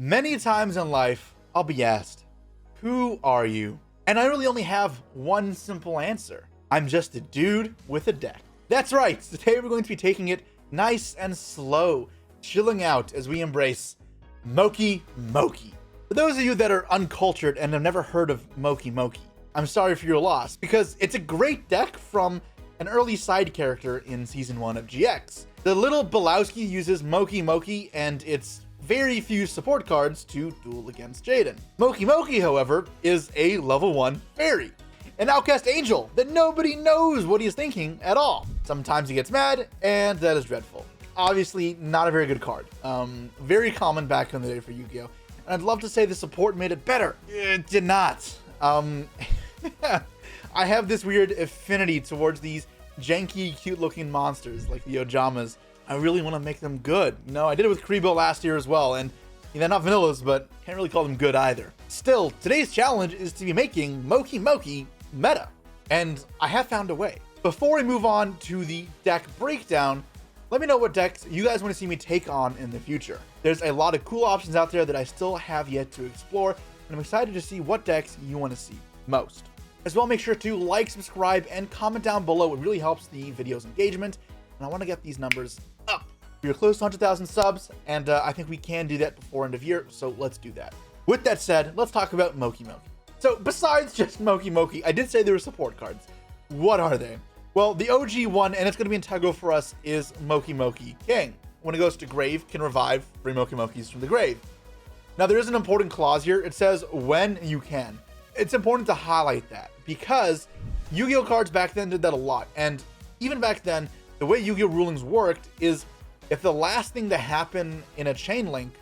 Many times in life, I'll be asked, who are you? And I really only have one simple answer. I'm just a dude with a deck. That's right, today we're going to be taking it nice and slow, chilling out as we embrace Mokey Mokey. For those of you that are uncultured and have never heard of Mokey Mokey, I'm sorry for your loss, because it's a great deck from an early side character in Season 1 of GX. The little Belowski uses Mokey Mokey and its very few support cards to duel against Jaden. Mokey Mokey, however, is a level 1 fairy, an outcast angel that nobody knows what he's thinking at all. Sometimes he gets mad, and that is dreadful. Obviously, not a very good card. Very common back in the day for Yugioh, and I'd love to say the support made it better. It did not. I have this weird affinity towards these janky, cute-looking monsters like the Ojamas. I really want to make them good. You know, I did it with Kribo last year as well, and they're not vanillas, but can't really call them good either. Still, today's challenge is to be making Mokey Mokey meta, and I have found a way. Before we move on to the deck breakdown, let me know what decks you guys want to see me take on in the future. There's a lot of cool options out there that I still have yet to explore, and I'm excited to see what decks you want to see most. As well, make sure to like, subscribe, and comment down below. It really helps the video's engagement, and I want to get these numbers up. We're close to 100,000 subs, and I think we can do that before end of year, so let's do that. With that said, let's talk about Mokey Mokey. So besides just Mokey Mokey, I did say there were support cards. What are they? Well, the OG one, and it's going to be integral for us, is Mokey Mokey King. When it goes to grave, can revive 3 Mokey Mokeys from the grave. Now, there is an important clause here. It says when you can. It's important to highlight that because Yu-Gi-Oh cards back then did that a lot. And even back then, the way Yu-Gi-Oh rulings worked is if the last thing to happen in a chain link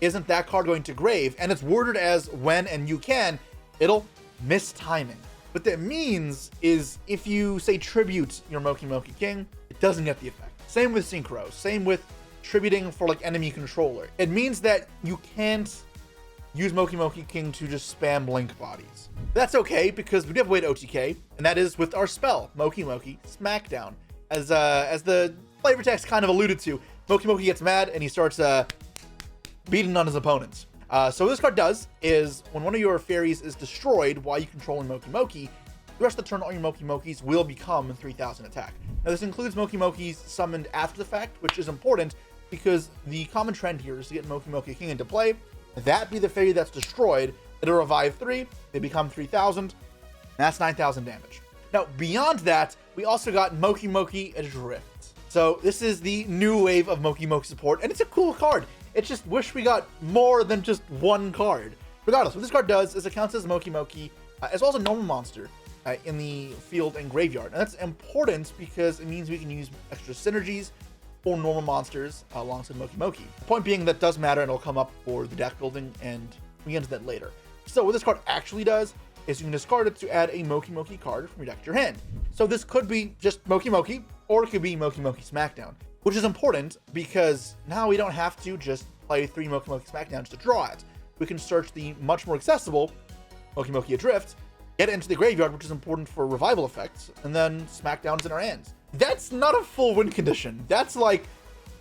isn't that card going to grave, and it's worded as when and you can, it'll miss timing. What that means is if you say tribute your Mokey Mokey King, it doesn't get the effect. Same with Synchro, same with tributing for like enemy controller. It means that you can't use Mokey Mokey King to just spam link bodies. That's okay because we do have a way to OTK, and that is with our spell, Mokey Mokey Smackdown. As the flavor text kind of alluded to, Mokey Mokey gets mad and he starts beating on his opponents. So what this card does is when one of your fairies is destroyed while you controlling Mokey Mokey, the rest of the turn all your Mokey Mokeys will become 3,000 attack. Now this includes Mokey Mokeys summoned after the fact, which is important because the common trend here is to get Mokey Mokey King into play. That be the fairy that's destroyed, it'll revive 3, they become 3,000, that's 9,000 damage. Now, beyond that, we also got Mokey Mokey Adrift. So this is the new wave of Mokey Mokey support, and it's a cool card. It's just wish we got more than just one card. Regardless, what this card does is it counts as Mokey Mokey, as well as a normal monster in the field and graveyard. And that's important because it means we can use extra synergies for normal monsters alongside Mokey Mokey. The point being that does matter, and it'll come up for the deck building, and we get into that later. So what this card actually does is you can discard it to add a Mokey Mokey card from your deck to your hand. So this could be just Mokey Mokey, or it could be Mokey Mokey Smackdown, which is important because now we don't have to just play 3 Mokey Mokey Smackdowns to draw it. We can search the much more accessible Mokey Mokey Adrift, get it into the graveyard, which is important for revival effects, and then Smackdowns in our hands. That's not a full win condition. That's like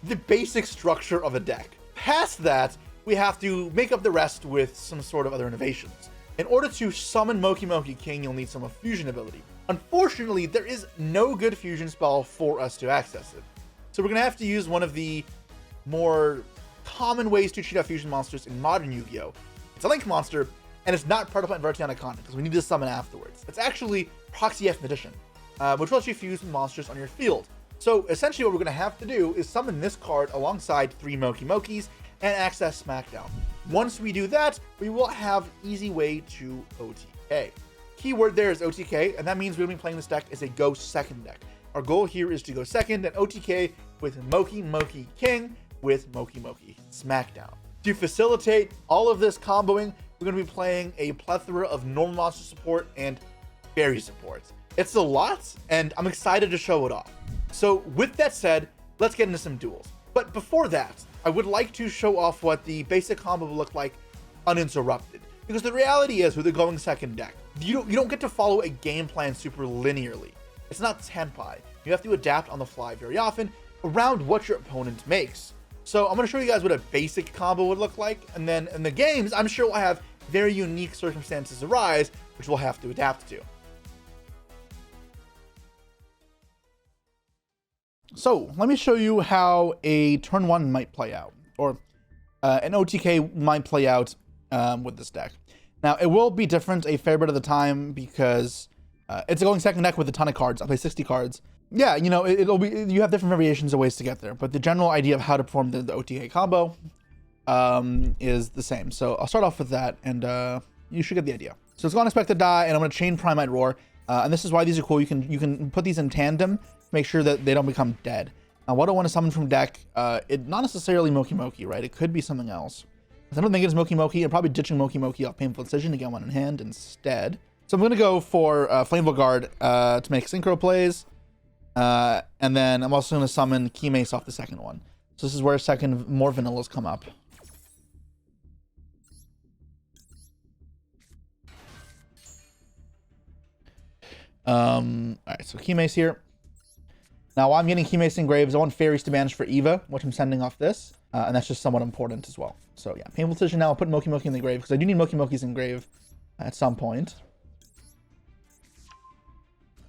the basic structure of a deck. Past that, we have to make up the rest with some sort of other innovations. In order to summon Mokey Mokey King, you'll need some fusion ability. Unfortunately, there is no good fusion spell for us to access it. So we're going to have to use one of the more common ways to cheat out fusion monsters in modern Yu-Gi-Oh! It's a link monster, and it's not part of Invertian Iconic, because we need to summon afterwards. It's actually Proxy F Magician, which lets you fuse monsters on your field. So essentially what we're going to have to do is summon this card alongside 3 Mokey Mokeys and access Smackdown. Once we do that, we will have easy way to OTK. Keyword there is OTK, and that means we'll be playing this deck as a go second deck. Our goal here is to go second and OTK with Mokey Mokey King with Mokey Mokey Smackdown. To facilitate all of this comboing, we're going to be playing a plethora of normal monster support and fairy support. It's a lot, and I'm excited to show it off. So with that said, let's get into some duels. But before that, I would like to show off what the basic combo will look like uninterrupted. Because the reality is, with the going second deck, you don't get to follow a game plan super linearly. It's not Tenpai. You have to adapt on the fly very often around what your opponent makes. So I'm going to show you guys what a basic combo would look like, and then in the games, I'm sure we'll have very unique circumstances arise, which we'll have to adapt to. So let me show you how a turn 1 might play out, or an OTK might play out with this deck. Now, it will be different a fair bit of the time because it's a going second deck with a ton of cards. I'll play 60 cards. Yeah, you know, it'll be, you have different variations of ways to get there, but the general idea of how to perform the OTK combo is the same. So I'll start off with that, and you should get the idea. So it's going to expect to die, and I'm going to chain Primite Roar, and this is why these are cool. You can put these in tandem to make sure that they don't become dead. Now, what I want to summon from deck, not necessarily Mokey Mokey, right? It could be something else. I don't think it's Mokey Mokey. I'm probably ditching Mokey Mokey off Painful Decision to get one in hand instead. So I'm going to go for Flammable Guard to make synchro plays. And then I'm also going to summon Key Mace off the second one. So this is where more vanillas come up. Alright, so Key Mace here. Now, while I'm getting Key Mace in Graves, I want Fairies to banish for Eva, which I'm sending off this. And that's just somewhat important as well. So yeah, Painful Decision now. I'll put Mokey Mokey in the grave, because I do need Mokey Mokeys in grave at some point.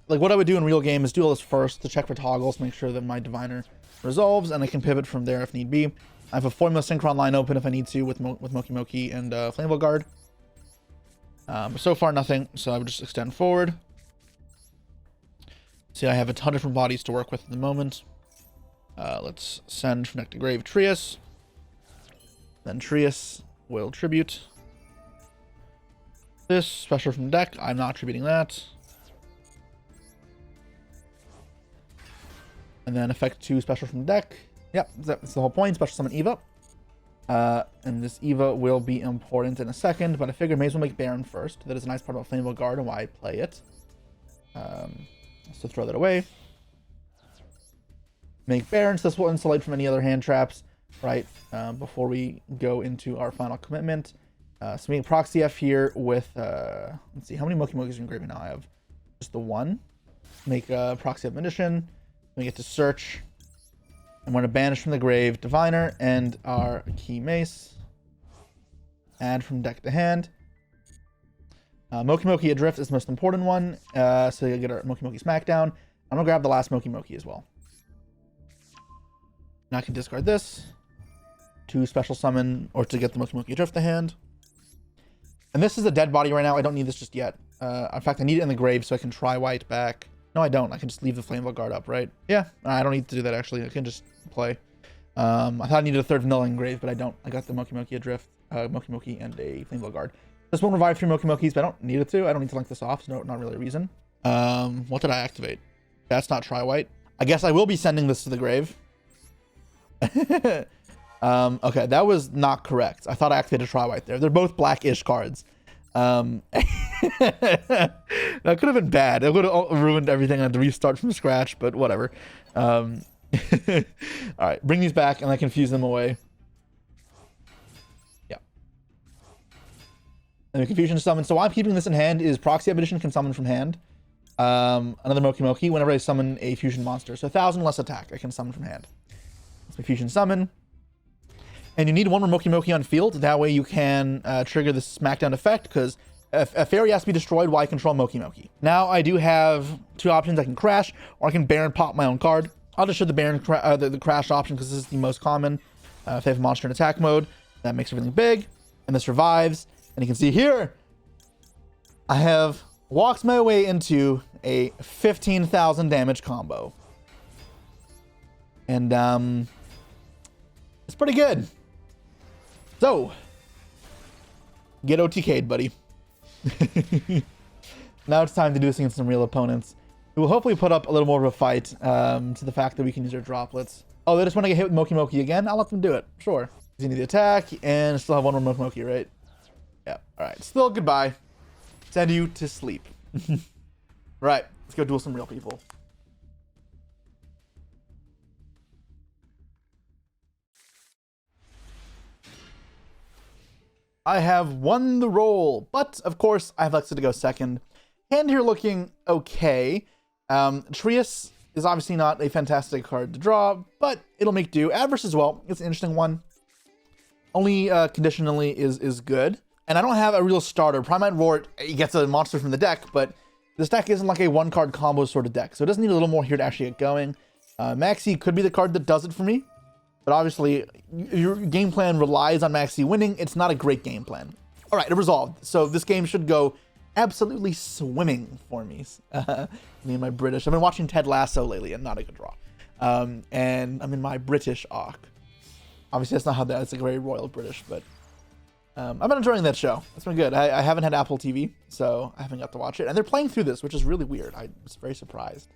Like, what I would do in real game is Duel this first to check for toggles, make sure that my Diviner resolves, and I can pivot from there if need be. I have a Formula Synchron line open if I need to with Mokey Mokey and Flammable Guard. But so far, nothing, so I would just extend forward. See, I have a ton of different bodies to work with at the moment. Let's send from deck to grave Trias. Then Trias will tribute this special from deck. I'm not tributing that. And then effect 2 special from deck. Yep, that's the whole point. Special summon Eva. And this Eva will be important in a second, but I figured may as well make Baron first. That is a nice part about Flammable Guard and why I play it. So throw that away. Make Baron, so this will insulate from any other hand traps, right? Before we go into our final commitment. So make Proxy F here with, let's see, how many Mokey Mokeys are engraving now? I have just the one. Make Proxy F Magician. We get to search. I'm going to banish from the grave Diviner and our Key Mace. Add from deck to hand. Mokey Mokey Adrift is the most important one. So you'll get our Mokey Mokey Smackdown. I'm going to grab the last Mokey Mokey as well. Now I can discard this to special summon or to get the Mokey Mokey Adrift to hand. And this is a dead body right now. I don't need this just yet. In fact, I need it in the grave so I can try white back. No, I don't. I can just leave the Flammable Guard up, right? Yeah, I don't need to do that, actually. I can just play. I thought I needed a third vanilla engrave, but I don't. I got the Mokey Mokey Adrift, Mokey Mokey, and a Flammable Guard. This won't revive 3 Mokey Mokeys, but I don't need it to. I don't need to link this off, so no, not really a reason. What did I activate? That's not try white. I guess I will be sending this to the grave. Okay, that was not correct. I thought I activated try white there. They're both blackish cards. That could have been bad. It would have ruined everything. I had to restart from scratch, but whatever. All right, bring these back and I confuse them away. Yeah. And the confusion summon. So why I'm keeping this in hand is Proxy Edition can summon from hand. Another Mokey Mokey whenever I summon a fusion monster. So 1,000 less attack I can summon from hand. That's my fusion summon. And you need one more Mokey Mokey on field. That way you can trigger the Smackdown effect, because a fairy has to be destroyed while I control Mokey Mokey. Now I do have 2 options. I can crash, or I can Baron pop my own card. I'll just show the Baron the crash option, because this is the most common. If I have a monster in attack mode, that makes everything big. And this revives. And you can see here, I have walked my way into a 15,000 damage combo. And it's pretty good. So, get OTK'd, buddy. Now it's time to do this against some real opponents, who will hopefully put up a little more of a fight to the fact that we can use our droplets. Oh, they just want to get hit with Mokey Mokey again? I'll let them do it. Sure. You need the attack, and still have one more Mokey Mokey, right? Yeah. Alright. Still goodbye. Send you to sleep. Right. Let's go duel some real people. I have won the roll, but of course I have Lexa to go second. Hand here looking okay. Trias is obviously not a fantastic card to draw, but it'll make do. Adverse as well. It's an interesting one. Only conditionally is good. And I don't have a real starter. Primite Roar, he gets a monster from the deck, but this deck isn't like a one-card combo sort of deck. So it does need a little more here to actually get going. Maxi could be the card that does it for me. But obviously, your game plan relies on Maxi winning. It's not a great game plan. All right, it resolved. So this game should go absolutely swimming for me. Me and my British. I've been watching Ted Lasso lately, and not a good draw. And I'm in my British arc. Obviously, that's not how that. It's like very royal British, but I've been enjoying that show. It's been good. I haven't had Apple TV, so I haven't got to watch it. And they're playing through this, which is really weird. I was very surprised.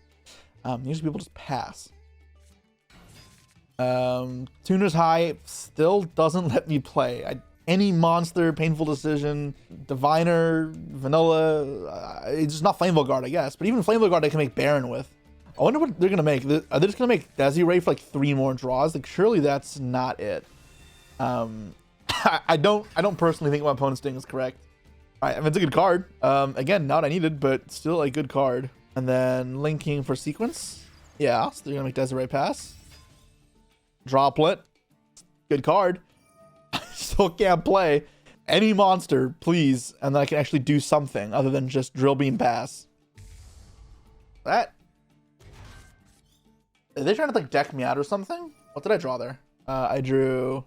Usually people just pass. Tuner's High still doesn't let me play. Any monster, Painful Decision, Diviner, Vanilla, it's just not Flameville Guard, I guess. But even Flameville Guard I can make Baron with. I wonder what they're going to make. Are they just going to make Desiree for like 3 more draws? Like, surely that's not it. I don't personally think my opponent's doing is correct. All right, I mean, it's a good card. Again, not what I needed, but still a good card. And then linking for sequence. Yeah, so they're going to make Desiree pass. Droplet. Good card. I still can't play any monster, please. And then I can actually do something other than just Drill Beam pass. That. Are they trying to like deck me out or something? What did I draw there? I drew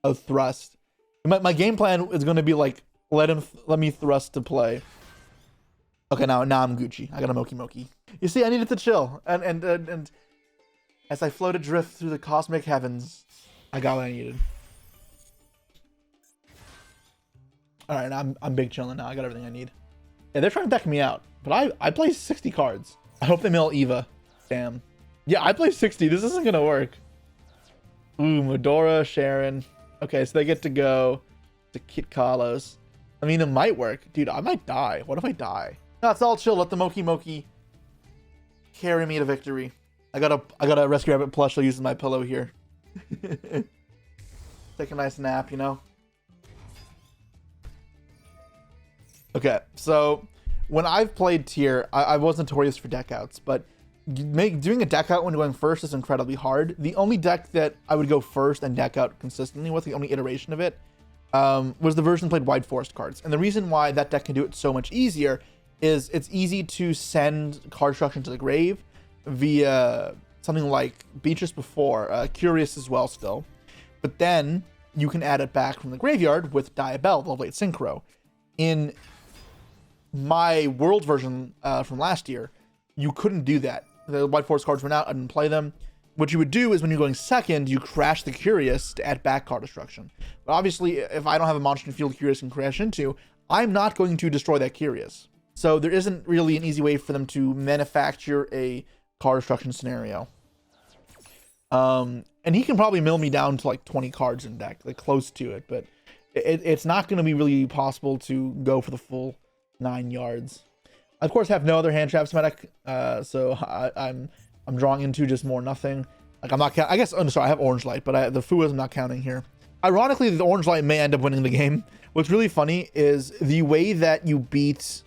a Thrust. My game plan is going to be like, let me Thrust to play. Okay, now I'm Gucci. I got a Mokey Mokey. You see, I needed to chill. And as I float adrift through the cosmic heavens, I got what I needed. Alright, I'm big chilling now. I got everything I need. Yeah, they're trying to deck me out. But I play 60 cards. I hope they mill Eva. Damn. Yeah, I play 60. This isn't gonna work. Ooh, Medora, Sharon. Okay, so they get to go to Kit Carlos. I mean, it might work. Dude, I might die. What if I die? No, it's all chill. Let the Mokey Mokey carry me to victory. I got a Rescue Rabbit plush. I'll use my pillow here. Take a nice nap, you know? Okay, so when I've played tier, I was notorious for deck outs, but doing a deck out when going first is incredibly hard. The only deck that I would go first and deck out consistently with, the only iteration of it, was the version that played Wide Forest cards. And the reason why that deck can do it so much easier is it's easy to send card destruction to the grave via something like Beatrice before, Curious as well still. But then you can add it back from the graveyard with Diabell, the level 8 Synchro. In my World version from last year, you couldn't do that. The White Forest cards went out, I didn't play them. What you would do is when you're going second, you crash the Curious to add back card destruction. But obviously, if I don't have a monster in field Curious can crash into, I'm not going to destroy that Curious. So there isn't really an easy way for them to manufacture a card destruction scenario. And he can probably mill me down to like 20 cards in deck, like close to it, but it's not going to be really possible to go for the full 9 yards. I, of course, have no other hand traps in my deck, so I'm drawing into just more nothing. Like I'm not, I guess, I'm sorry, I have Orange Light, but the Fuas I'm not counting here. Ironically, the Orange Light may end up winning the game. What's really funny is the way that you beat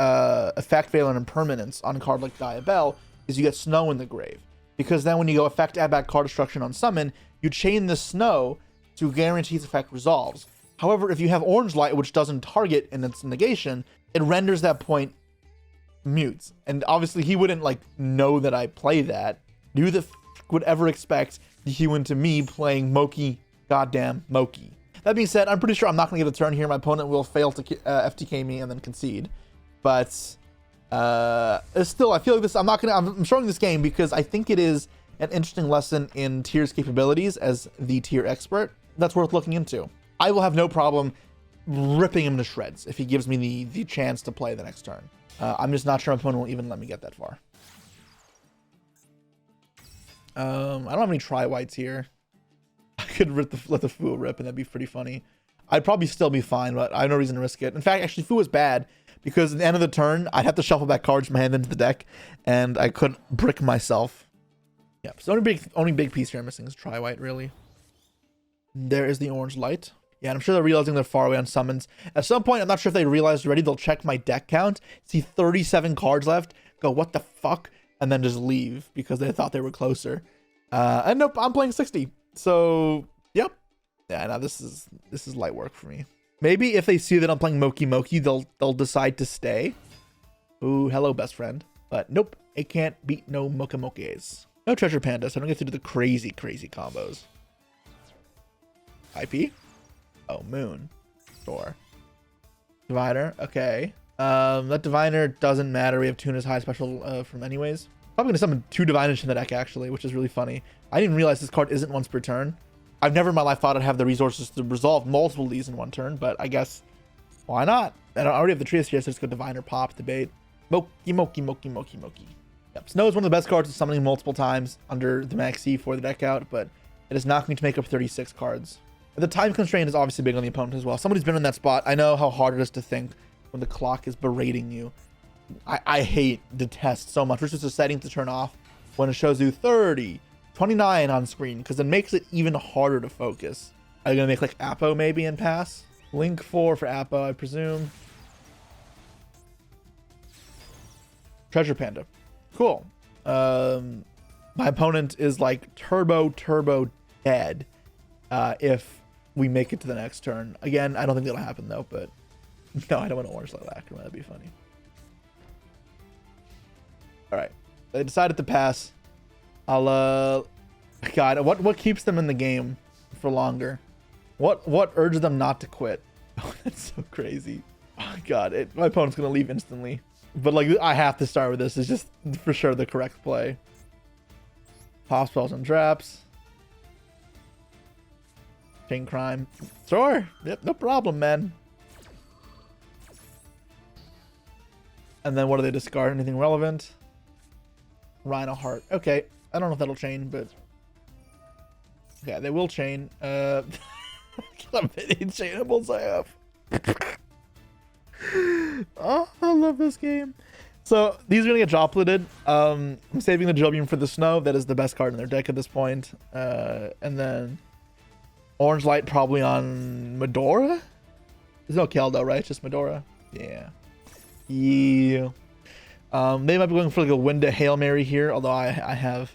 Effect, Veil, and Impermanence on a card like Diabell is you get Snow in the grave. Because then when you go Effect, add back card destruction on summon, you chain the Snow to guarantee its effect resolves. However, if you have Orange Light, which doesn't target in its negation, it renders that point mute. And obviously he wouldn't like know that I play that. Who the would ever expect the human to me playing Mokey goddamn Mokey? That being said, I'm pretty sure I'm not going to get a turn here. My opponent will fail to FTK me and then concede. But still, I feel like this. I'm showing this game because I think it is an interesting lesson in Tier's capabilities as the tier expert. That's worth looking into. I will have no problem ripping him to shreds if he gives me the chance to play the next turn. I'm just not sure my opponent will even let me get that far. I don't have any tri-whites here. I could let the Fu rip and that'd be pretty funny. I'd probably still be fine, but I have no reason to risk it. In fact, actually, Fu was bad because at the end of the turn, I'd have to shuffle back cards from my hand into the deck, and I couldn't brick myself. Yeah, so only big piece here I'm missing is tri-white, really. There is the Orange Light. Yeah, and I'm sure they're realizing they're far away on summons. At some point, I'm not sure if they realized already, they'll check my deck count, see 37 cards left, go, what the fuck? And then just leave because they thought they were closer. And nope, I'm playing 60. So, yep. Yeah, no, this is light work for me. Maybe if they see that I'm playing Mokey Mokey, they'll decide to stay. Ooh, hello, best friend. But nope, it can't beat no Mokey Mokeys. No Treasure Panda, so I don't get to do the crazy combos. IP? Oh, Moon. Sure. Diviner, okay. That Diviner doesn't matter. We have Tuna's high special from anyways. Probably gonna summon 2 Diviners in the deck actually, which is really funny. I didn't even realize this card isn't once per turn. I've never in my life thought I'd have the resources to resolve multiple of these in one turn, but I guess why not? And I already have the Trios here, so let's go Diviner, Pop, Debate. Mokey Mokey Mokey Mokey Mokey. Yep, Snow is one of the best cards for summoning multiple times under the maxi for the deck out, but it is not going to make up 36 cards. The time constraint is obviously big on the opponent as well. Somebody's been in that spot. I know how hard it is to think when the clock is berating you. I detest so much. Which is a setting to turn off when it shows you 30, 29 on screen, because it makes it even harder to focus. Are you gonna make like Apo maybe and pass? Link 4 for Apo, I presume. Treasure Panda. Cool. My opponent is like turbo dead if we make it to the next turn. Again, I don't think that'll happen though, but no, I don't want to orange Lilacrima. That'd be funny. All right, they decided to pass. I'll God, what keeps them in the game for longer? What urges them not to quit? Oh, that's so crazy. Oh God, my opponent's gonna leave instantly. But like, I have to start with this. It's just for sure the correct play. Pop spells and traps. Chain Crime. Sure. Yep, no problem, man. And then what do they discard? Anything relevant? Rhino Heart. Okay. I don't know if that'll chain, but yeah, they will chain. How many chainables I have? Oh, I love this game. So these are gonna get droplited. I'm saving the Drill Beam for the Snow. That is the best card in their deck at this point. And then Orange Light probably on Medora. There's no Keldo, right? Just Medora. Yeah. Yeah. They might be going for like a Winda Hail Mary here, although I have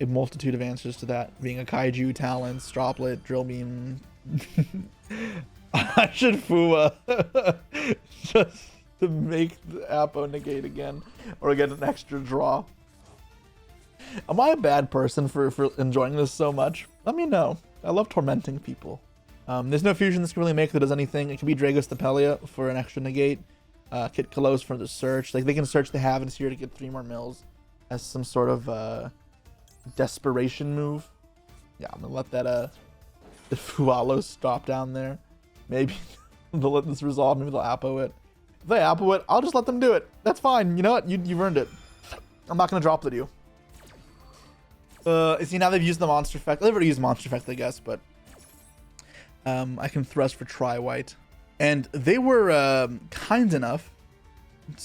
a multitude of answers to that, being a Kaiju, Talents, Droplet, Drill Beam. I should Fua just to make the Apo negate again, or get an extra draw. Am I a bad person for enjoying this so much? Let me know. I love tormenting people. There's no fusion this can really make that does anything. It could be Dragos Thepelia for an extra negate. Kit Kalos for the search. Like, they can search the Havens here to get 3 more mills as some sort of desperation move. Yeah, I'm gonna let that the Fualos drop down there. Maybe they'll let this resolve. Maybe they'll Apo it. If they Apo it, I'll just let them do it. That's fine. You know what? You've earned it. I'm not gonna drop you. See, now they've used the monster effect. They've already used monster effect, I guess, but I can thrust for Tri-White. And they were kind enough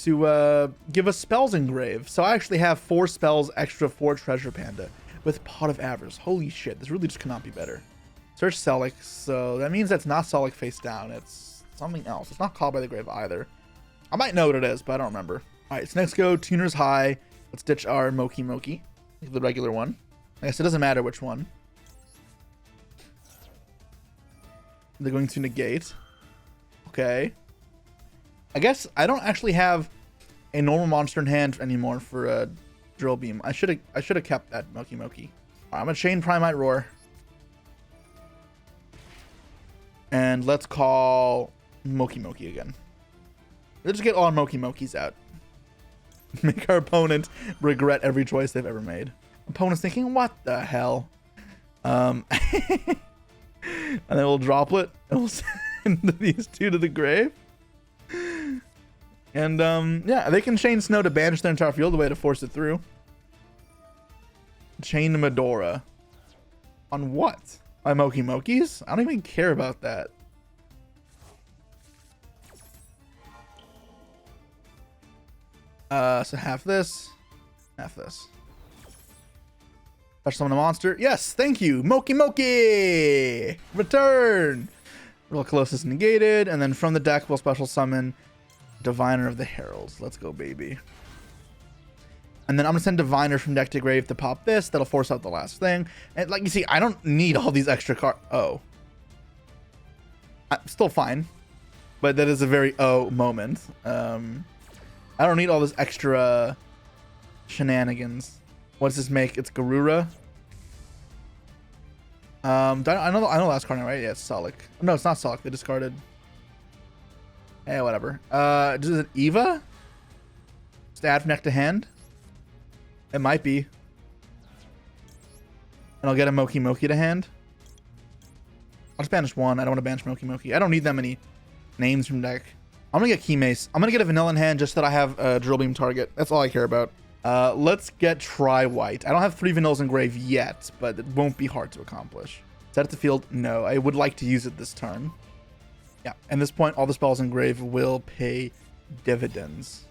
to give us spells engrave. So I actually have 4 spells extra for Treasure Panda with Pot of Avarice. Holy shit, this really just cannot be better. Search Selec, so that means that's not Selec face down. It's something else. It's not Called by the Grave either. I might know what it is, but I don't remember. All right, so next go Tuner's High. Let's ditch our Mokey Mokey, the regular one. I guess it doesn't matter which one. They're going to negate. Okay. I guess I don't actually have a normal monster in hand anymore for a Drill Beam. I should have kept that Mokey Mokey. Right, I'm gonna chain Primite Roar. And let's call Mokey Mokey again. Let's just get all our Mokey Mokeys out. Make our opponent regret every choice they've ever made. Opponent's thinking, what the hell? And then we'll Droplet and we'll send these 2 to the grave. And yeah, they can chain Snow to banish their entire field away to force it through. Chain Medora. On what? My Mokey Mokeys? I don't even care about that. So half this, half this. Touch summon a monster. Yes, thank you. Mokey Mokey! Return! Real Colossus negated, and then from the deck we'll special summon Diviner of the Heralds. Let's go, baby. And then I'm gonna send Diviner from deck to grave to pop this. That'll force out the last thing. And like you see, I don't need all these extra cards. Oh. Still fine. But that is a very moment. I don't need all this extra shenanigans. What does this make? It's Garura. I know the last card now, right? Yeah, it's Solak. No, it's not Solak. They discarded. Eh, whatever. Is it Eva? Just add from deck to hand? It might be. And I'll get a Mokey Mokey to hand. I'll just banish one. I don't want to banish Mokey Mokey. I don't need that many names from deck. I'm going to get Key Mace. I'm going to get a vanilla in hand just so that I have a Drill Beam target. That's all I care about. Let's get Tri-White. I don't have 3 vanillas in grave yet, but it won't be hard to accomplish. Set it to field? No. I would like to use it this turn. Yeah. At this point, all the spells in grave will pay dividends.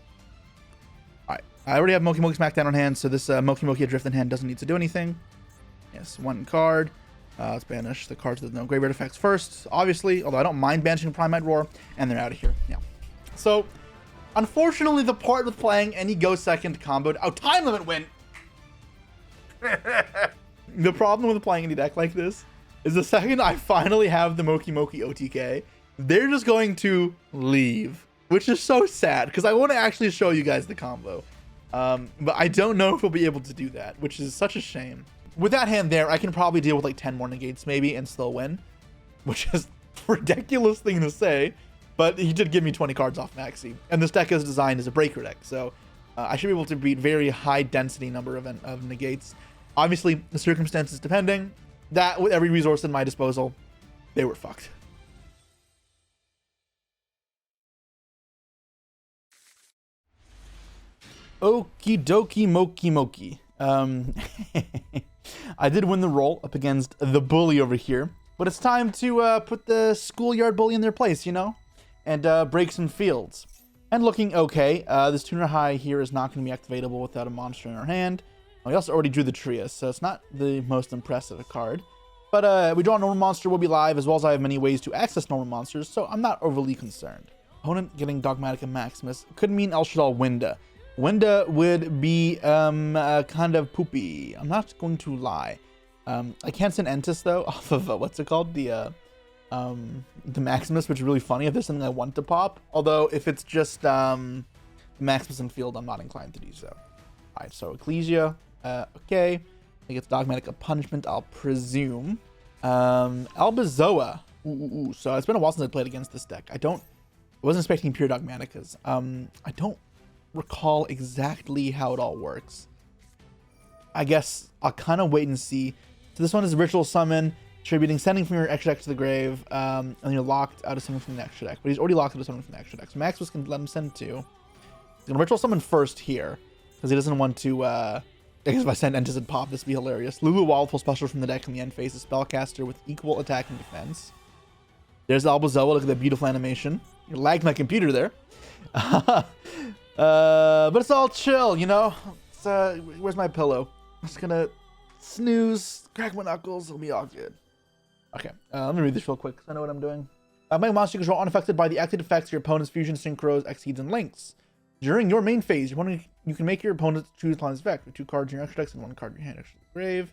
Alright. I already have Mokey Mokey Smackdown on hand, so this Mokey Mokey Adrift in hand doesn't need to do anything. Yes, 1 card. Let's banish the cards with no graveyard effects first, obviously, although I don't mind banishing Primite Roar, and they're out of here. Yeah. So, unfortunately, the part with playing any go second comboed. Oh, time limit win! The problem with playing any deck like this is the second I finally have the Mokey Mokey OTK, they're just going to leave, which is so sad because I want to actually show you guys the combo. But I don't know if we'll be able to do that, which is such a shame. With that hand there, I can probably deal with like 10 more negates maybe and still win, which is a ridiculous thing to say, but he did give me 20 cards off Maxi. And this deck is designed as a breaker deck, so I should be able to beat very high density number of negates. Obviously, the circumstances depending, that with every resource at my disposal, they were fucked. Okie dokie Mokey Mokey. I did win the roll up against the bully over here, but it's time to put the schoolyard bully in their place, you know, and break some fields. And looking okay. This tuner high here is not going to be activatable without a monster in our hand. We also already drew the Trias, so it's not the most impressive card. But we draw a normal monster, will be live, as well as I have many ways to access normal monsters, so I'm not overly concerned. Opponent getting Dogmatika Maximus could mean El Shaddai Winda. Winda would be kind of poopy. I'm not going to lie. I can't send Entis though off of what's it called, the Maximus, which is really funny if there's something I want to pop. Although if it's just Maximus in field, I'm not inclined to do so. All right, so Ecclesia, okay. I think it's Dogmatika Punishment, I'll presume. Albazoa. Ooh. So it's been a while since I played against this deck. I wasn't expecting pure Dogmatikas. I don't recall exactly how it all works. I guess I'll kind of wait and see. So this one is a ritual summon, attributing sending from your extra deck to the grave, and you're locked out of something from the extra deck. But he's already locked out of something from the extra deck. So Maximus can let him send 2. He's gonna ritual summon first here, because he doesn't want to, I guess if I send Entis and pop, this would be hilarious. Lulu Wildful special from the deck in the end phase, a spellcaster with equal attack and defense. There's Albazoa, look at that beautiful animation. You lagged my computer there. But it's all chill, you know? It's, where's my pillow? I'm just gonna snooze, crack my knuckles, it'll be all good. Okay, let me read this real quick, because I know what I'm doing. Make monster you control unaffected by the active effects of your opponent's fusion, synchros, exceeds, and links. During your main phase, you can make your opponent choose Lion's effect with 2 cards in your extra decks and 1 card in your hand extra grave,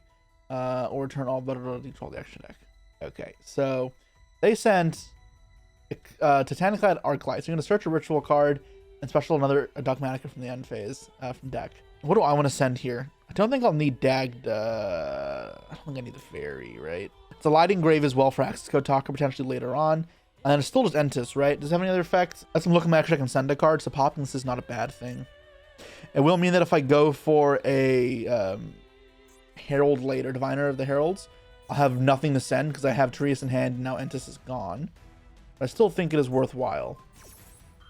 or turn all to control the extra deck. Okay, so they sent Titaniclad Arclight. So you're gonna search a ritual card and special another Dogmatika from the end phase from deck. What do I want to send here? I don't think I'll need Dagged. I don't think I need the Fairy, right? It's a Lighting Grave as well for Access Code Talker potentially later on. And then it's still just Entis, right? Does it have any other effects? As I'm looking at my extra deck and send a card, so popping this is not a bad thing. It will mean that if I go for a Herald later, Diviner of the Heralds, I'll have nothing to send because I have Trias in hand and now Entis is gone. But I still think it is worthwhile.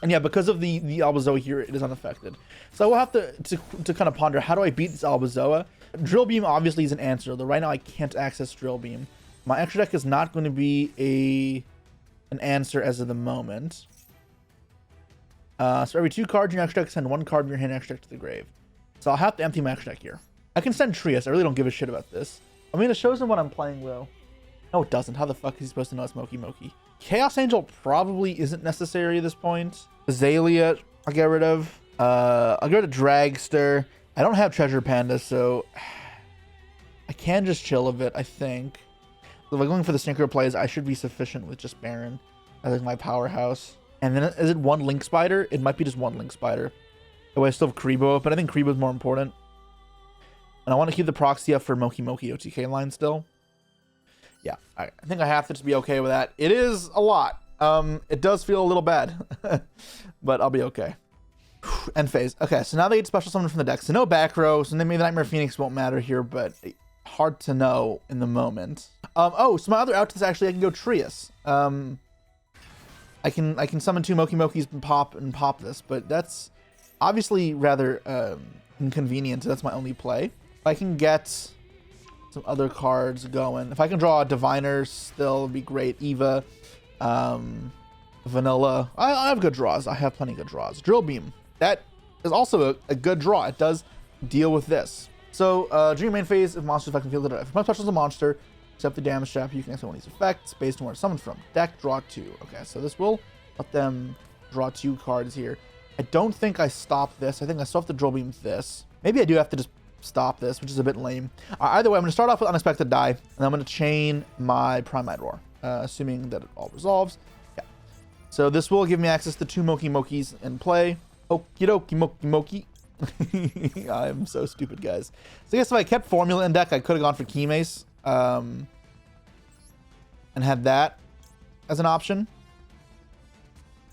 And yeah, because of the Albazoa here, it is unaffected. So we'll have to kind of ponder, how do I beat this Albazoa? Drill Beam obviously is an answer, though right now I can't access Drill Beam. My extra deck is not going to be an answer as of the moment. So every 2 cards in your extra deck, send 1 card in your hand extra deck to the grave. So I'll have to empty my extra deck here. I can send Trias, I really don't give a shit about this. I mean, it shows him what I'm playing, though. No, it doesn't. How the fuck is he supposed to know it's Mokey Mokey? Chaos Angel probably isn't necessary at this point. Azalea, I'll get rid of. I'll get rid of Dragster. I don't have Treasure Panda, so I can just chill a bit, I think. So if I'm going for the synchro plays, I should be sufficient with just Baron. I think my powerhouse. And then is it one Link Spider? It might be just one Link Spider. Oh, I still have Kribo up, but I think Kribo is more important. And I want to keep the proxy up for Mokey Mokey OTK line still. Yeah, I think I have to just be okay with that. It is a lot. It does feel a little bad, but I'll be okay. End phase. Okay, so now they get special summon from the deck. So no back row, so maybe the Nightmare Phoenix won't matter here, but hard to know in the moment. Oh, so my other out is actually I can go Trius. I can summon 2 Mokey Mokeys and pop this, but that's obviously rather inconvenient. So that's my only play. If I can get some other cards going, if I can draw a Diviner, still would be great. Eva, Vanilla. I have good draws. I have plenty of good draws. Drill Beam. That is also a good draw. It does deal with this. So during main phase, if monsters effect can feel it. If my touches a monster, except the damage trap, you can activate one of these effects based on where it's summoned from. Deck, draw 2. Okay, so this will let them draw 2 cards here. I don't think I stop this. I think I still have to Drill Beam this. Maybe I do have to just stop this, which is a bit lame. Either way, I'm going to start off with Unexpected Die, and I'm going to chain my Primite Roar, assuming that it all resolves. Yeah. So this will give me access to 2 Mokey Mokeys in play. Okie dokie, Mokey Mokey. I'm so stupid, guys. So I guess if I kept Formula in deck, I could have gone for Keymace. And had that as an option.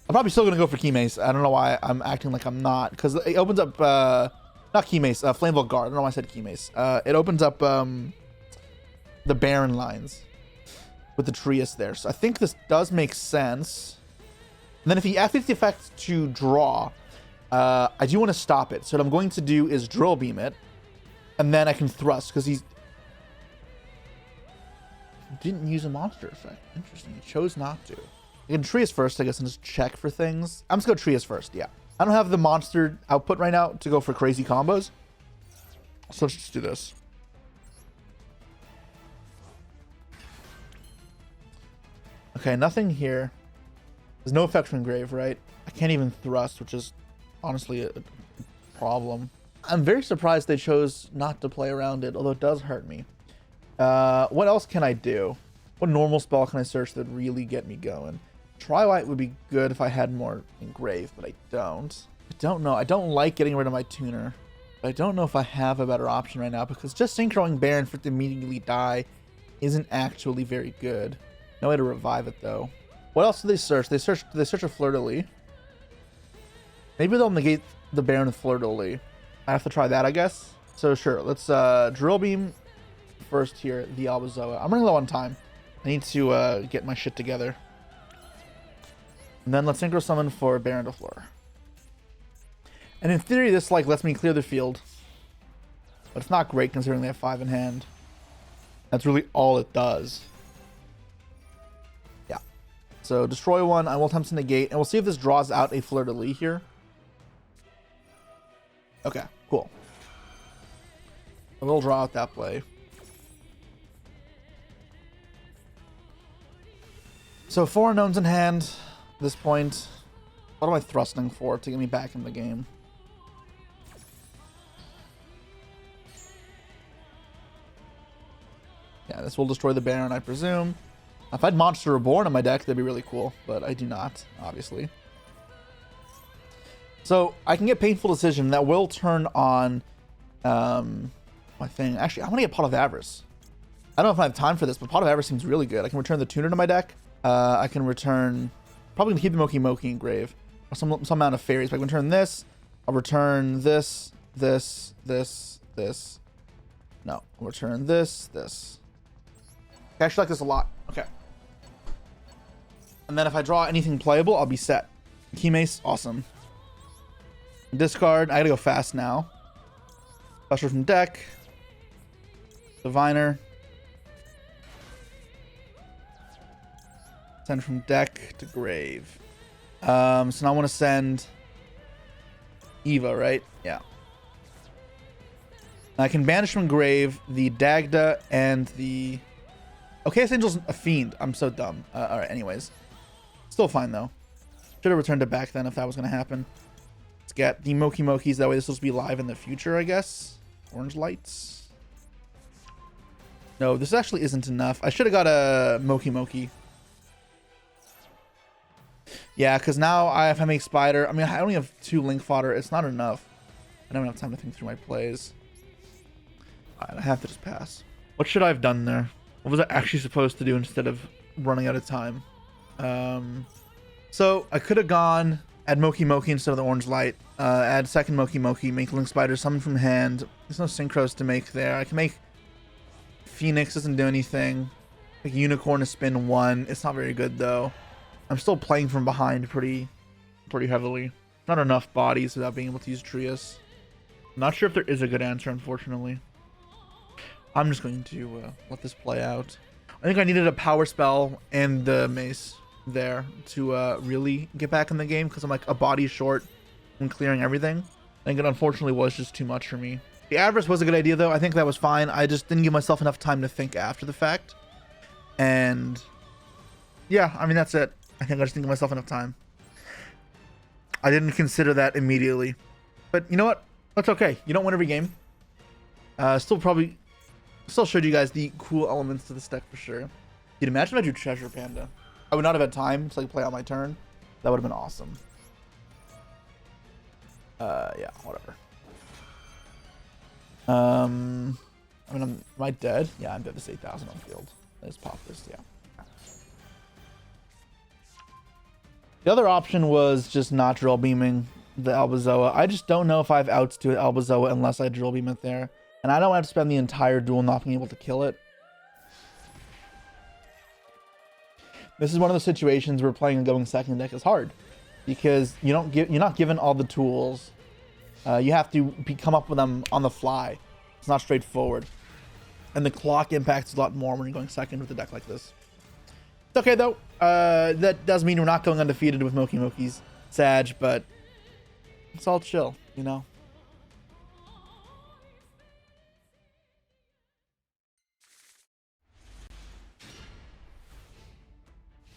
I'm probably still going to go for Keymace. I don't know why I'm acting like I'm not. Because it opens up... not Keymace. Flamebolt Guard. I don't know why I said Keymace. It opens up the Baron lines with the Trius there. So I think this does make sense. And then if he activates the effect to draw, I do want to stop it. So what I'm going to do is Drill Beam it. And then I can Thrust. Because he didn't use a monster effect. Interesting. He chose not to. I can Trius first, I guess, and just check for things. I'm just going to Trius first, yeah. I don't have the monster output right now to go for crazy combos. So let's just do this. Okay, nothing here. There's no effect from Grave, right? I can't even Thrust, which is honestly a problem. I'm very surprised they chose not to play around it, although it does hurt me. What else can I do? What normal spell can I search that would really get me going? Tri-White would be good if I had more Engrave, but I don't. I don't know. I don't like getting rid of my tuner. But I don't know if I have a better option right now, because just synchroing Baron for it to immediately die isn't actually very good. No way to revive it, though. What else do they search? They search a Fleur-de-Lis. Maybe they'll negate the Baron with Fleur-de-Lis. I have to try that, I guess. So sure, let's Drill Beam first here, the Albazoa. I'm running low on time. I need to get my shit together. And then let's Synchro Summon for Baron de Fleur. And in theory, this lets me clear the field. But it's not great considering they have 5 in hand. That's really all it does. Yeah. So destroy 1, I will attempt to negate, and we'll see if this draws out a Fleur-de-Lis here. Okay, cool. I will draw out that play. So 4 unknowns in hand at this point. What am I thrusting for to get me back in the game? Yeah, this will destroy the Baron, I presume. If I had Monster Reborn on my deck, that'd be really cool, but I do not, obviously. So I can get Painful Decision. That will turn on my thing. Actually, I want to get Pot of Avarice. I don't know if I have time for this, but Pot of Avarice seems really good. I can return the tuner to my deck. I can return... Probably going to keep the Mokey Mokey in grave. Or some amount of fairies. But I can return this. I'll return this. No. I'll return this. I actually like this a lot. Okay. And then if I draw anything playable, I'll be set. Keymace, awesome. Discard. I gotta go fast now. Special from deck. Diviner. Send from deck to grave. So now I want to send Eva, right? Yeah. I can banish from grave the Dagda and the... Okay, this Angel's a fiend. I'm so dumb. Alright, anyways. Still fine, though. Should have returned it back then if that was going to happen. Let's get the Mokey Mokeys. That way this will be live in the future, I guess. Orange lights. No, this actually isn't enough. I should have got a Mokey Mokey. Yeah, because now I have Hemi Spider. I mean, I only have 2 Link Fodder. It's not enough. I don't have time to think through my plays. Alright, I have to just pass. What should I have done there? What was I actually supposed to do instead of running out of time? So I could have gone, add Mokey Mokey instead of the orange light. Add second Mokey Mokey, make Link Spider, summon from hand. There's no synchros to make there. I can make Phoenix, doesn't do anything. Make Unicorn to spin 1. It's not very good though. I'm still playing from behind pretty heavily. Not enough bodies without being able to use Trias. Not sure if there is a good answer, unfortunately. I'm just going to let this play out. I think I needed a power spell and the mace there to really get back in the game, because I'm like a body short and clearing everything. I think it unfortunately was just too much for me. The Avarice was a good idea though. I think that was fine. I just didn't give myself enough time to think after the fact. And yeah, I mean, that's it. I think I just didn't give myself enough time. I didn't consider that immediately. But you know what? That's okay. You don't win every game. Still showed you guys the cool elements to this deck for sure. Dude, imagine if I do Treasure Panda. I would not have had time to like play out my turn. That would have been awesome. Yeah, whatever. I mean, am I dead? Yeah, I'm dead. This 8,000 on field. Let's pop this, yeah. The other option was just not drill beaming the Albazoa. I just don't know if I have outs to Albazoa unless I drill beam it there. And I don't have to spend the entire duel not being able to kill it. This is one of those situations where playing a going second deck is hard, because you're not given all the tools. You have to come up with them on the fly. It's not straightforward. And the clock impacts a lot more when you're going second with a deck like this. It's okay though. That does mean we're not going undefeated with Mokey Mokey's Sag, but it's all chill, you know?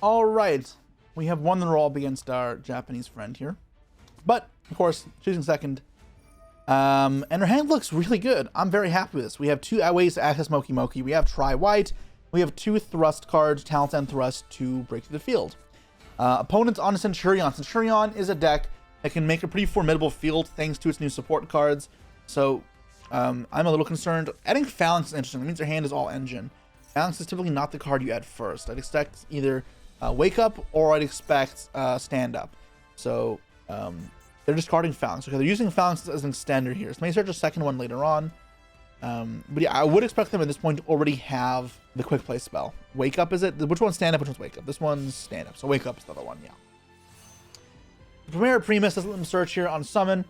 All right, we have won the roll up against our Japanese friend here, but of course choosing second. And her hand looks really good. I'm very happy with this. We have 2 ways to access Mokey Mokey. We have Try White. We have 2 Thrust cards, Talent and Thrust, to break through the field. Opponents on Centurion. Centurion is a deck that can make a pretty formidable field thanks to its new support cards. So I'm a little concerned. Adding Phalanx is interesting. It means their hand is all engine. Phalanx is typically not the card you add first. I'd expect either Wake Up, or I'd expect Stand Up. So they're discarding Phalanx. Okay, they're using Phalanx as an extender here. So maybe search a second one later on. But yeah, I would expect them at this point to already have the quick play spell. Wake Up, is it? Which one's Stand Up? Which one's Wake Up? This one's Stand Up. So Wake Up is the other one, yeah. The Premier Primus doesn't let them search here on Summon,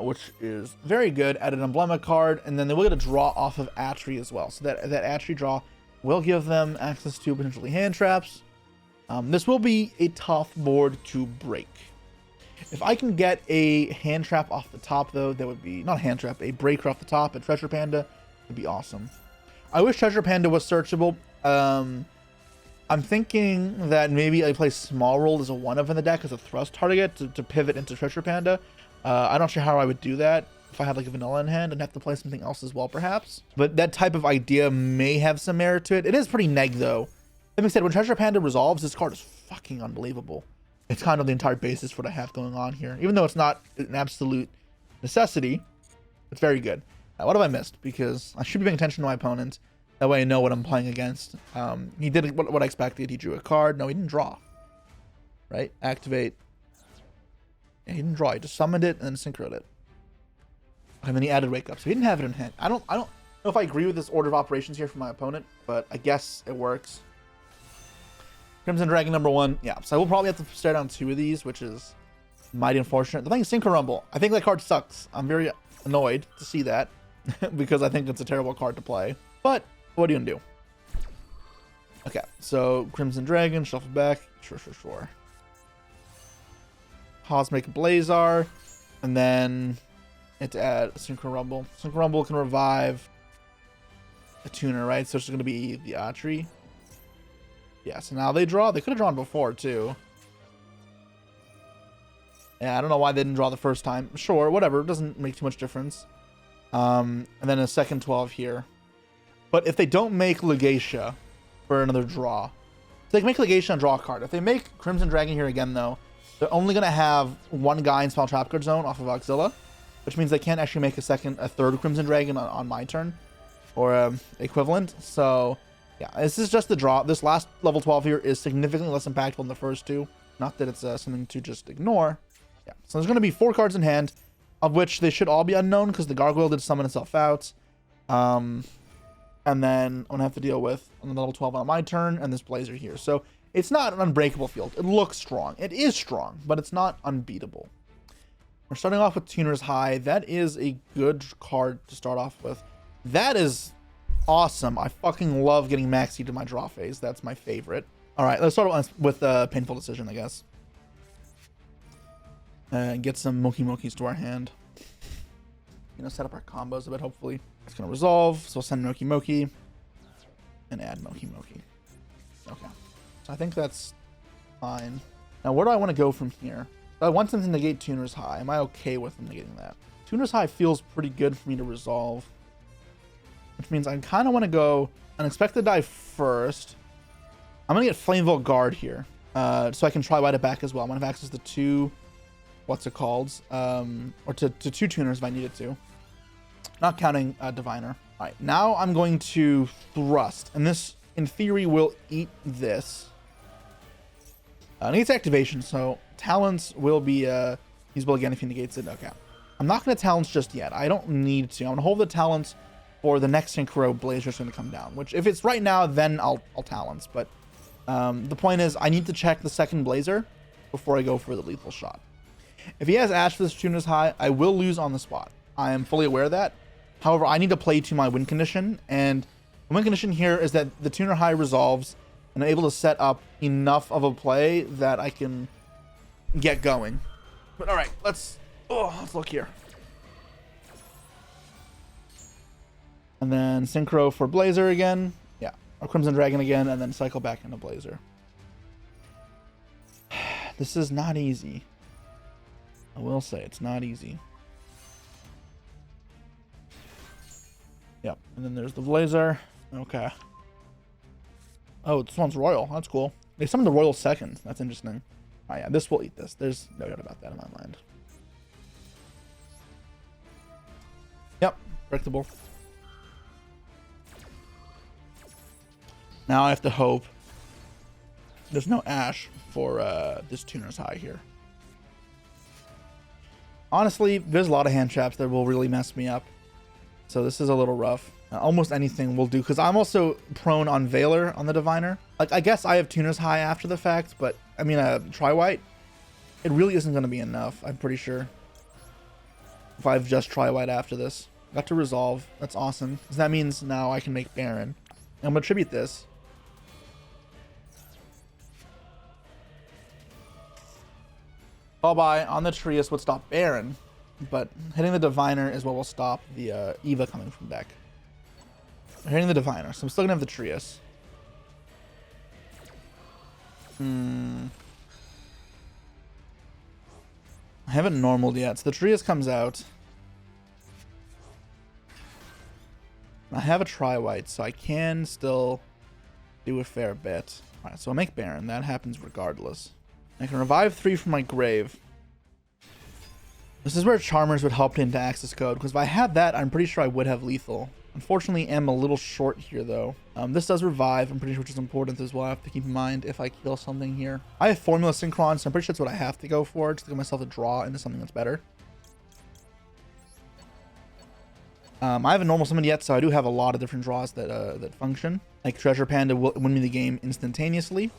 which is very good. Add an Emblema card, and then they will get a draw off of Atri as well. So that Atri draw will give them access to potentially hand traps. This will be a tough board to break. If I can get a hand trap off the top, though, that would be, not a hand trap, a breaker off the top, a Treasure Panda, would be awesome. I wish Treasure Panda was searchable. I'm thinking that maybe I play Small Roll as a 1-of in the deck as a thrust target to pivot into Treasure Panda. I'm not sure how I would do that. If I had like a vanilla in hand, I'd have to play something else as well, perhaps. But that type of idea may have some merit to it. It is pretty neg, though. Like I said, when Treasure Panda resolves, this card is fucking unbelievable. It's kind of the entire basis for what I have going on here. Even though it's not an absolute necessity, it's very good. What have I missed? Because I should be paying attention to my opponent. That way I know what I'm playing against. He did what I expected. He drew a card. No, he didn't draw. Right? Activate. Yeah, he didn't draw. He just summoned it and then synchroed it. And then he added Wake Up. So he didn't have it in hand. I don't know if I agree with this order of operations here for my opponent, but I guess it works. Crimson Dragon number 1. Yeah, so I will probably have to stare down 2 of these, which is mighty unfortunate. The thing is Synchro Rumble. I think that card sucks. I'm very annoyed to see that because I think it's a terrible card to play. But what are you going to do? Okay, so Crimson Dragon, shuffle back. Sure. Cosmic Blazar. And then it's add Synchro Rumble. Synchro Rumble can revive a tuner, right? So it's going to be the Atri. Yeah, so now they draw. They could have drawn before, too. Yeah, I don't know why they didn't draw the first time. Sure, whatever. It doesn't make too much difference. And then a second 12 here. But if they don't make Legatia for another draw, so they can make Legatia and draw a card. If they make Crimson Dragon here again, though, they're only going to have one guy in Spell Trap Card Zone off of Auxilla, which means they can't actually make a third Crimson Dragon on my turn, or equivalent. So, yeah, this is just the draw. This last level 12 here is significantly less impactful than the first two. Not that it's something to just ignore. Yeah, so there's going to be 4 cards in hand, of which they should all be unknown because the Gargoyle did summon itself out. And then I'm going to have to deal with on the level 12 on my turn and this Blazer here. So it's not an unbreakable field. It looks strong. It is strong, but it's not unbeatable. We're starting off with Tuner's High. That is a good card to start off with. That is awesome. I fucking love getting Maxi to my draw phase. That's my favorite. All right, let's start with a Painful Decision, I guess. Get some Mokey Mokeys to our hand. You know, set up our combos a bit, hopefully. It's going to resolve, so we'll send Mokey Mokey and add Mokey Mokey. Okay, so I think that's fine. Now, where do I want to go from here? I want them to negate Tuner's High. Am I okay with them negating that? Tuner's High feels pretty good for me to resolve, which means I kind of want to go Unexpected Dive first. I'm going to get Flameville Guard here, so I can try white it back as well. I'm going to have access to 2, what's it called? Or to 2 tuners if I needed to. Not counting Diviner. All right, now I'm going to Thrust, and this, in theory, will eat this. It needs activation, so Talents will be usable again if he negates it. Okay. I'm not going to Talents just yet. I don't need to. I'm going to hold the Talents for the next Synchro Blazer's going to come down, which if it's right now, then I'll Talents. But the point is, I need to check the second Blazer before I go for the lethal shot. If he has Ash for this Tuner's High, I will lose on the spot. I am fully aware of that. However, I need to play to my win condition, and the win condition here is that the Tuner High resolves, and I'm able to set up enough of a play that I can get going. But all right, let's look here. And then Synchro for Blazer again. Yeah, or Crimson Dragon again, and then cycle back into Blazer. This is not easy. I will say it's not easy. Yep, and then there's the Blazer. Okay. Oh, this one's Royal. That's cool. They summoned the Royal second. That's interesting. Oh yeah, this will eat this. There's no doubt about that in my mind. Yep, predictable. Now I have to hope there's no Ash for this Tuner's High here. Honestly, there's a lot of hand traps that will really mess me up. So this is a little rough. Almost anything will do, because I'm also prone on Veiler on the Diviner. Like, I guess I have Tuner's High after the fact, but, I mean, Tri-White, it really isn't going to be enough, I'm pretty sure. If I've just Tri-White after this. Got to resolve. That's awesome. Because that means now I can make Baron. And I'm going to tribute this. Call-by on the Trius would stop Baron, but hitting the Diviner is what will stop the Eva coming from deck. Hitting the Diviner, so I'm still gonna have the Trius. I haven't normaled yet, so the Trius comes out. I have a Tri-White, so I can still do a fair bit. Alright, so I'll make Baron. That happens regardless. I can revive 3 from my grave. This is where Charmers would help into access code, because if I had that, I'm pretty sure I would have lethal. Unfortunately, I'm a little short here, though. This does revive, I'm pretty sure, which is important as well. I have to keep in mind if I kill something here. I have Formula Synchron, so I'm pretty sure that's what I have to go for, just to get myself a draw into something that's better. I haven't normal summoned yet, so I do have a lot of different draws that that function. Like Treasure Panda will win me the game instantaneously.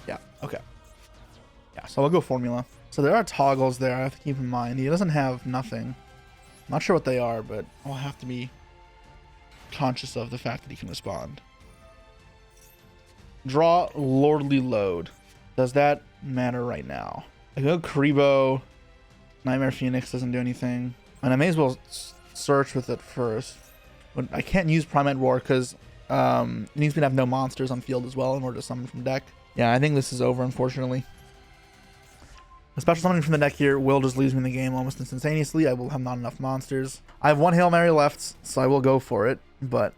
Yeah, okay. Yeah, so I'll go Formula. So there are toggles there I have to keep in mind. He doesn't have nothing. I'm not sure what they are, but I'll have to be conscious of the fact that he can respond. Draw Lordly Load. Does that matter right now? I go Karibo. Nightmare Phoenix doesn't do anything. And I may as well search with it first. But I can't use Primate Roar because It needs me to have no monsters on field as well in order to summon from deck. Yeah, I think this is over, unfortunately. A special summoning from the deck here will just lose me in the game almost instantaneously. I will have not enough monsters. I have one Hail Mary left, so I will go for it, but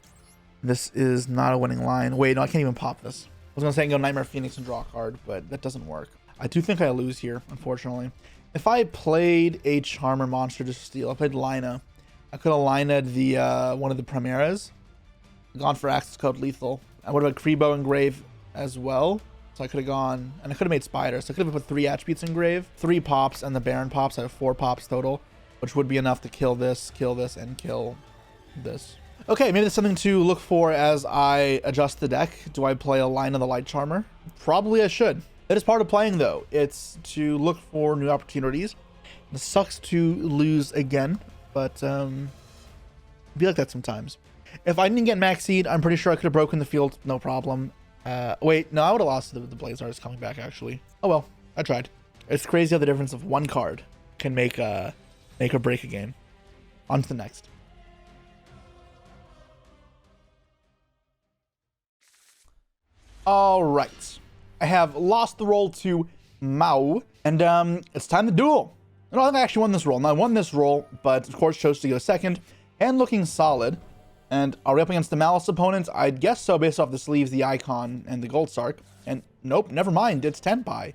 this is not a winning line. Wait, no, I can't even pop this. I was going to say I can go Nightmare Phoenix and draw a card, but that doesn't work. I do think I lose here, unfortunately. If I played a Charmer monster to steal, I played Lina. I could have Lina'd the one of the Primeras, gone for access code lethal. I would have had Kribo Engrave as well. So I could have gone, and I could have made Spider. So I could have put 3 attributes Engrave, 3 pops, and the Baron pops. I have 4 pops total, which would be enough to kill this, and kill this. Okay, maybe there's something to look for as I adjust the deck. Do I play a line of the Light Charmer? Probably I should. It is part of playing, though. It's to look for new opportunities. It sucks to lose again, but be like that sometimes. If I didn't get Max Seed, I'm pretty sure I could have broken the field, no problem. Wait, no, I would have lost the Blaze Artist coming back, actually. Oh well, I tried. It's crazy how the difference of one card can make or break a game. On to the next. All right. I have lost the roll to Mao, and it's time to duel. I don't think I actually won this roll. Now, I won this roll, but of course chose to go second, and looking solid. And are we up against the Malice opponent? I'd guess so based off the sleeves, the Icon, and the Gold Sark. And nope, never mind, it's Tenpai,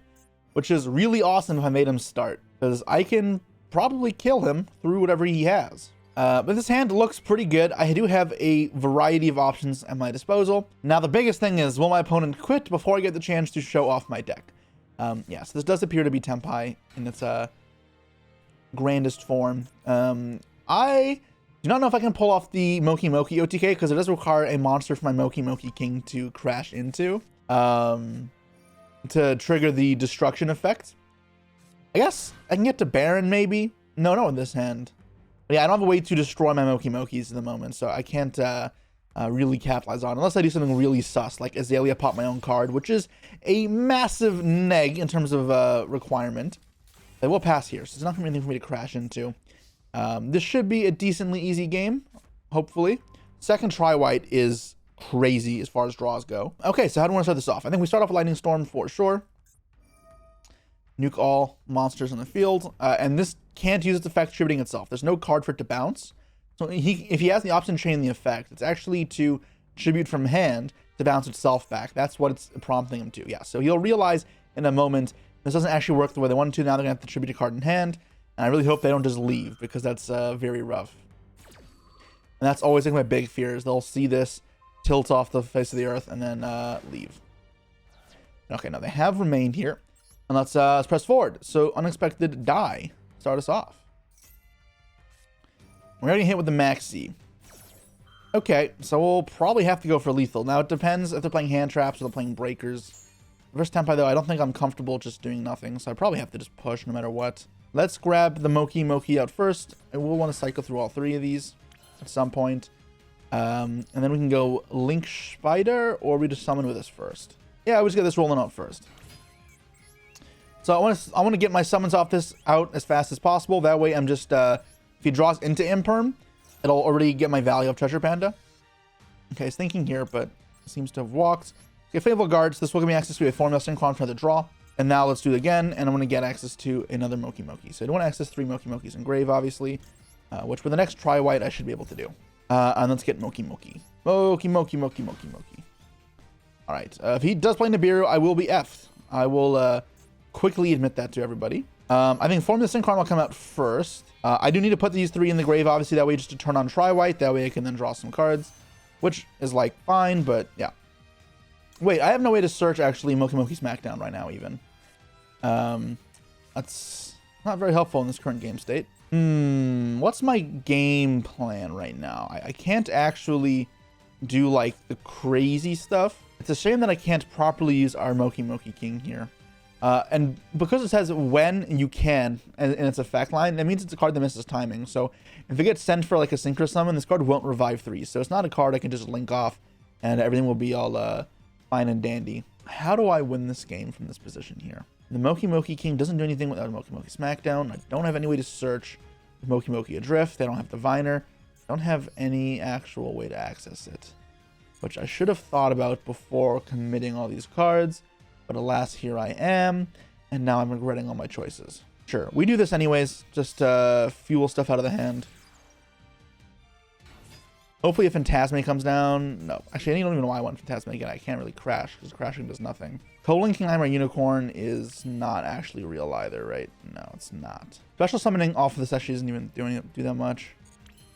which is really awesome if I made him start, because I can probably kill him through whatever he has. But this hand looks pretty good. I do have a variety of options at my disposal. Now, the biggest thing is, will my opponent quit before I get the chance to show off my deck? Yeah, so this does appear to be Tenpai in its grandest form. I do not know if I can pull off the Mokey Mokey OTK, because it does require a monster for my Mokey Mokey King to crash into to trigger the destruction effect. I guess I can get to Baron, maybe. No, in this hand. But yeah, I don't have a way to destroy my Mokey Mokeys at the moment, so I can't really capitalize on it, unless I do something really sus, like Azalea pop my own card, which is a massive neg in terms of requirement. I will pass here, so it's not going to be anything for me to crash into. This should be a decently easy game, hopefully. Second try white is crazy as far as draws go. Okay, so how do we want to start this off? I think we start off with Lightning Storm for sure. Nuke all monsters in the field, and this can't use its effect attributing itself. There's no card for it to bounce. So if he has the option to chain the effect, it's actually to tribute from hand to bounce itself back. That's what it's prompting him to. Yeah, so he'll realize in a moment this doesn't actually work the way they wanted to. Now they're going to have to tribute a card in hand. And I really hope they don't just leave, because that's very rough. And that's always like my big fear, is they'll see this, tilt off the face of the earth, and then leave. Okay, now they have remained here. And let's press forward. So unexpected die. Start us off. We're getting hit with the Maxi. Okay, so we'll probably have to go for lethal. Now it depends if they're playing hand traps or they're playing breakers. Versus Tenpai though, I don't think I'm comfortable just doing nothing, so I probably have to just push no matter what. Let's grab the Mokey Mokey out first. I will want to cycle through all 3 of these at some point. And then we can go Link Spider, or we just summon with this first. Yeah, we just get this rolling out first. So I want to get my summons off this out as fast as possible. That way I'm just, if he draws into Imperm, it'll already get my value of Treasure Panda. Okay, he's thinking here, but seems to have walked. Get Faithful Guards. This will give me access to a Formula Synchron for another draw. And now let's do it again, and I'm going to get access to another Mokey Mokey. So I don't want to access 3 Mokey Mokeys in Grave, obviously, which for the next try white I should be able to do. And let's get Mokey Mokey. Mokey Mokey Mokey Mokey Mokey. All right, if he does play Nibiru, I will be F'd. I will quickly admit that to everybody. I think Formula Synchron will come out first. I do need to put these 3 in the grave, obviously, that way just to turn on try white. That way I can then draw some cards, which is like fine, but yeah. Wait, I have no way to search actually Mokey Mokey Smackdown right now even. That's not very helpful in this current game state. What's my game plan right now? I can't actually do like the crazy stuff. It's a shame that I can't properly use our Mokey Mokey King here. And because it says when you can in its effect line, that means it's a card that misses timing. So if it gets sent for like a Synchro Summon, this card won't revive 3. So it's not a card I can just link off and everything will be all fine and dandy. How do I win this game from this position here? The Mokey Mokey King doesn't do anything without a Mokey Mokey Smackdown. I don't have any way to search the Mokey Mokey Adrift. They don't have Diviner. I don't have any actual way to access it. which I should have thought about before committing all these cards. But alas, here I am, and now I'm regretting all my choices. Sure, we do this anyways, just fuel stuff out of the hand. Hopefully a Phantasme comes down. No, actually, I don't even know why I want Phantasme again. I can't really crash, because crashing does nothing. Co-linking Nightmare Unicorn is not actually real either, right? No, it's not. Special summoning off of this actually isn't even do that much.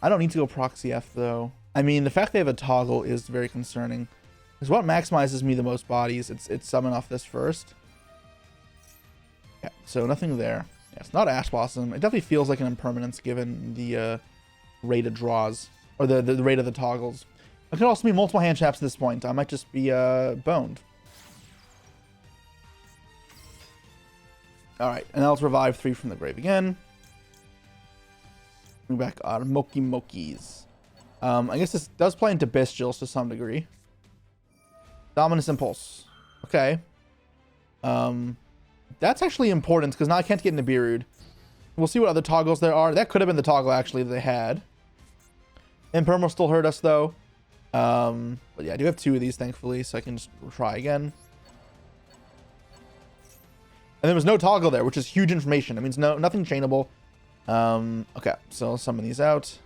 I don't need to go Proxy F, though. I mean, the fact they have a toggle is very concerning. Because what maximizes me the most bodies, it's summon off this first. Yeah, so nothing there. Yeah, it's not Ash Blossom. It definitely feels like an impermanence given the rate of draws, or the rate of the toggles. It could also be multiple hand traps at this point. I might just be boned. Alright, and now let's revive 3 from the grave again. Bring back our Mokey Mokeys. I guess this does play into Bestials to some degree. Dominus Impulse. Okay. That's actually important, because now I can't get into Beerud. We'll see what other toggles there are. That could have been the toggle, actually, that they had. Imperm will still hurt us, though. But yeah, I do have 2 of these, thankfully, so I can just try again. And there was no toggle there, which is huge information. It means nothing chainable. Okay, so I'll summon these out.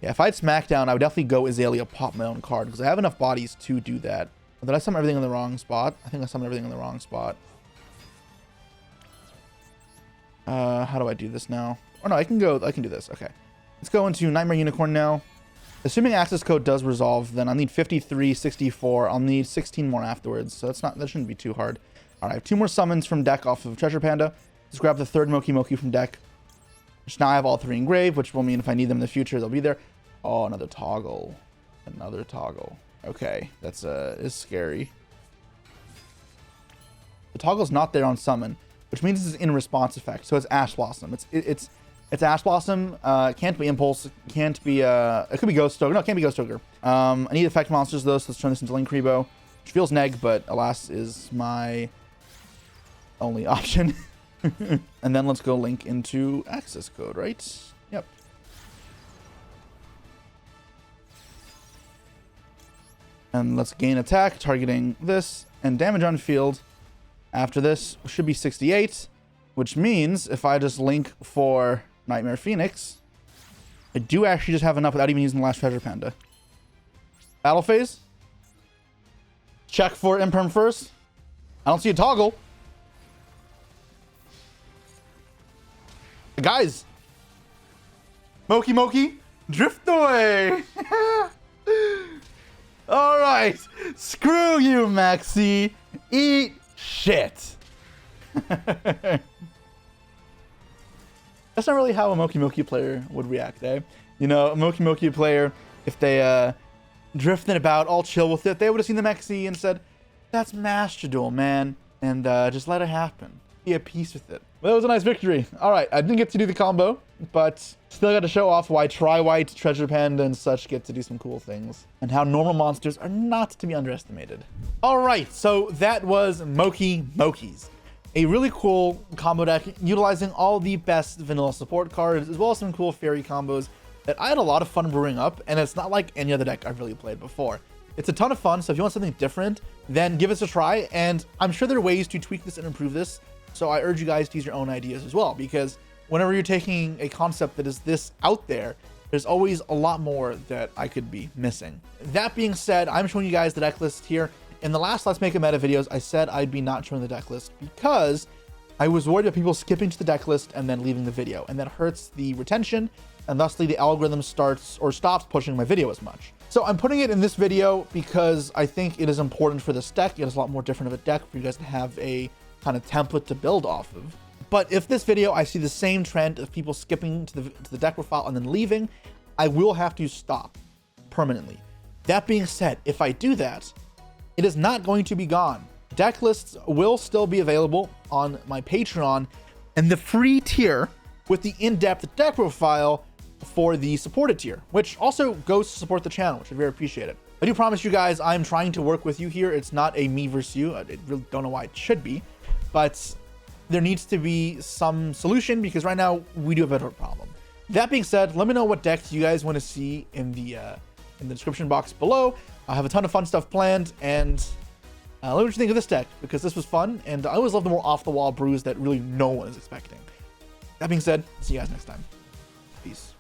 Yeah, if I had Smackdown, I would definitely go Azalea pop my own card, because I have enough bodies to do that. Did I summon everything in the wrong spot? I think I summoned everything in the wrong spot. How do I do this now? Oh no, I can do this. Okay. Let's go into Nightmare Unicorn now. Assuming access code does resolve, then I'll need 53, 64. I'll need 16 more afterwards, so that shouldn't be too hard. Alright, I have 2 more summons from deck off of Treasure Panda. Let's grab the 3rd Mokey Mokey from deck. Which now I have all 3 engraved, which will mean if I need them in the future, they'll be there. Oh, another toggle. Another toggle. Okay, that's is scary. The toggle's not there on summon, which means it's in response effect. So it's Ash Blossom. It's Ash Blossom. Can't be Impulse. Can't be it could be Ghost Stoker. No, it can't be Ghost Stoker. I need effect monsters though, so let's turn this into Linkuriboh, which feels neg, but alas is my only option. And then let's go link into access code, right? Yep. And let's gain attack, targeting this, and damage on field. After this should be 68, which means if I just link for Nightmare Phoenix, I do actually just have enough without even using the last Treasure Panda. Battle phase. Check for Imperm first. I don't see a toggle. Guys, Mokey Mokey, drift away. All right, screw you, Maxi. Eat shit. That's not really how a Mokey Mokey player would react, eh? You know, a Mokey Mokey player, if they drifted about, all chill with it, they would have seen the Maxi and said, "That's Master Duel, man," and just let it happen. Be at peace with it. Well, that was a nice victory. All right, I didn't get to do the combo, but still got to show off why Tri-White, Treasure Panda, and such get to do some cool things, and how normal monsters are not to be underestimated. All right, so that was Mokey Mokeys, a really cool combo deck utilizing all the best vanilla support cards, as well as some cool fairy combos that I had a lot of fun brewing up, and it's not like any other deck I've really played before. It's a ton of fun, so if you want something different, then give us a try, and I'm sure there are ways to tweak this and improve this. So I urge you guys to use your own ideas as well, because whenever you're taking a concept that is this out there, there's always a lot more that I could be missing. That being said, I'm showing you guys the deck list here. In the last Let's Make a Meta videos, I said I'd be not showing the deck list because I was worried about people skipping to the deck list and then leaving the video, and that hurts the retention, and thusly the algorithm starts or stops pushing my video as much. So I'm putting it in this video because I think it is important for this deck. It is a lot more different of a deck for you guys to have a kind of template to build off of. But if this video I see the same trend of people skipping to the deck profile and then leaving, I will have to stop permanently. That being said, if I do that, it is not going to be gone. Deck lists will still be available on my Patreon, and the free tier with the in-depth deck profile for the supported tier, which also goes to support the channel, which I very appreciate it. I do promise you guys I'm trying to work with you here. It's not a me versus you. I really don't know why it should be, but there needs to be some solution because right now we do have a problem. That being said, let me know what decks you guys want to see in the in the description box below. I have a ton of fun stuff planned, and let me know what you think of this deck, because this was fun, and I always love the more off-the-wall brews that really no one is expecting. That being said, see you guys next time. Peace.